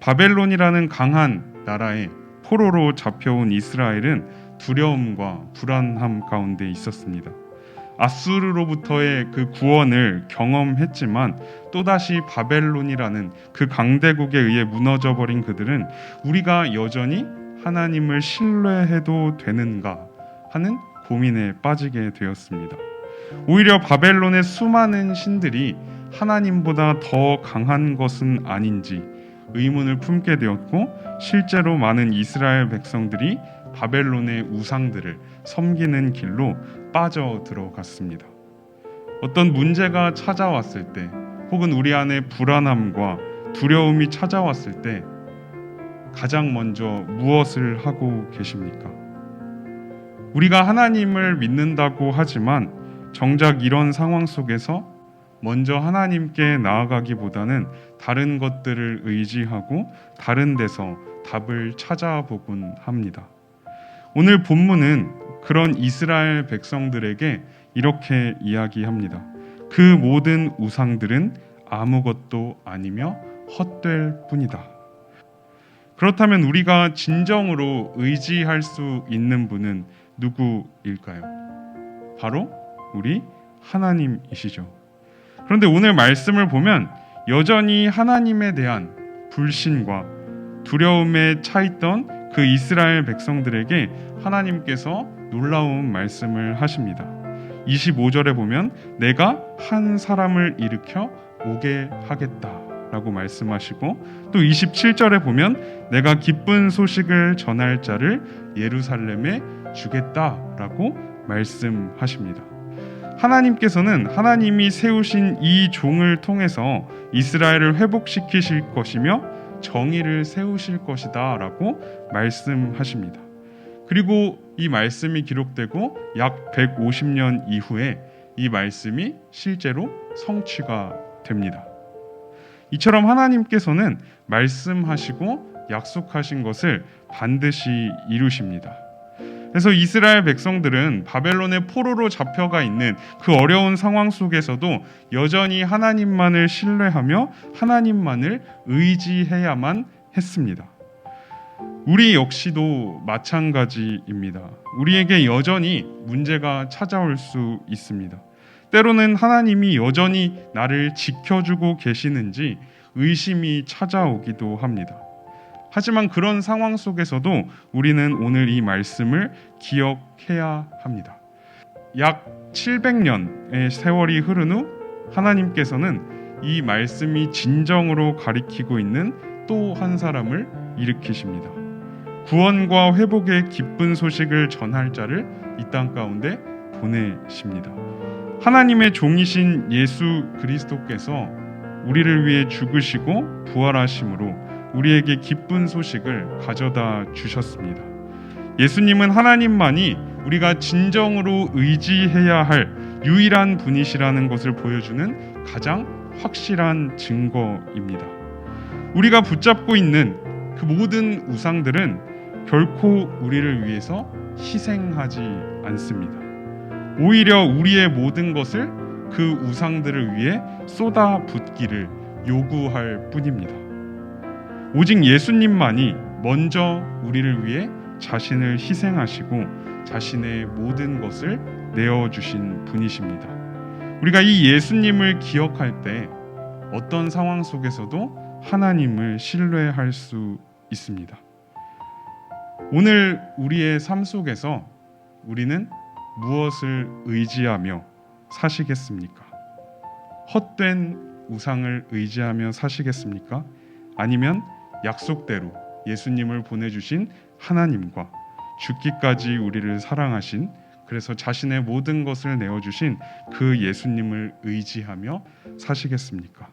바벨론이라는 강한 나라에 포로로 잡혀온 이스라엘은 두려움과 불안함 가운데 있었습니다. 아수르로부터의 그 구원을 경험했지만 또다시 바벨론이라는 그 강대국에 의해 무너져버린 그들은 우리가 여전히 하나님을 신뢰해도 되는가 하는 고민에 빠지게 되었습니다. 오히려 바벨론의 수많은 신들이 하나님보다 더 강한 것은 아닌지 의문을 품게 되었고, 실제로 많은 이스라엘 백성들이 바벨론의 우상들을 섬기는 길로 빠져들어갔습니다. 어떤 문제가 찾아왔을 때, 혹은 우리 안에 불안함과 두려움이 찾아왔을 때 가장 먼저 무엇을 하고 계십니까? 우리가 하나님을 믿는다고 하지만 정작 이런 상황 속에서 먼저 하나님께 나아가기보다는 다른 것들을 의지하고 다른 데서 답을 찾아보곤 합니다. 오늘 본문은 그런 이스라엘 백성들에게 이렇게 이야기합니다. 그 모든 우상들은 아무것도 아니며 헛될 뿐이다. 그렇다면 우리가 진정으로 의지할 수 있는 분은 누구일까요? 바로 우리 하나님이시죠. 그런데 오늘 말씀을 보면 여전히 하나님에 대한 불신과 두려움에 차있던 그 이스라엘 백성들에게 하나님께서 놀라운 말씀을 하십니다. 25절에 보면 내가 한 사람을 일으켜 오게 하겠다 라고 말씀하시고, 또 27절에 보면 내가 기쁜 소식을 전할 자를 예루살렘에 주겠다 라고 말씀하십니다. 하나님께서는 하나님이 세우신 이 종을 통해서 이스라엘을 회복시키실 것이며 정의를 세우실 것이다 라고 말씀하십니다. 그리고 이 말씀이 기록되고 약 150년 이후에 이 말씀이 실제로 성취가 됩니다. 이처럼 하나님께서는 말씀하시고 약속하신 것을 반드시 이루십니다. 그래서 이스라엘 백성들은 바벨론의 포로로 잡혀가 있는 그 어려운 상황 속에서도 여전히 하나님만을 신뢰하며 하나님만을 의지해야만 했습니다. 우리 역시도 마찬가지입니다. 우리에게 여전히 문제가 찾아올 수 있습니다. 때로는 하나님이 여전히 나를 지켜주고 계시는지 의심이 찾아오기도 합니다. 하지만 그런 상황 속에서도 우리는 오늘 이 말씀을 기억해야 합니다. 약 700년의 세월이 흐른 후 하나님께서는 이 말씀이 진정으로 가리키고 있는 또 한 사람을 일으키십니다. 구원과 회복의 기쁜 소식을 전할 자를 이 땅 가운데 보내십니다. 하나님의 종이신 예수 그리스도께서 우리를 위해 죽으시고 부활하심으로 우리에게 기쁜 소식을 가져다 주셨습니다. 예수님은 하나님만이 우리가 진정으로 의지해야 할 유일한 분이시라는 것을 보여주는 가장 확실한 증거입니다. 우리가 붙잡고 있는 그 모든 우상들은 결코 우리를 위해서 희생하지 않습니다. 오히려 우리의 모든 것을 그 우상들을 위해 쏟아붓기를 요구할 뿐입니다. 오직 예수님만이 먼저 우리를 위해 자신을 희생하시고 자신의 모든 것을 내어주신 분이십니다. 우리가 이 예수님을 기억할 때 어떤 상황 속에서도 하나님을 신뢰할 수 있습니다. 오늘 우리의 삶 속에서 우리는 무엇을 의지하며 사시겠습니까? 헛된 우상을 의지하며 사시겠습니까? 아니면 약속대로 예수님을 보내주신 하나님과 죽기까지 우리를 사랑하신, 그래서 자신의 모든 것을 내어주신 그 예수님을 의지하며 사시겠습니까?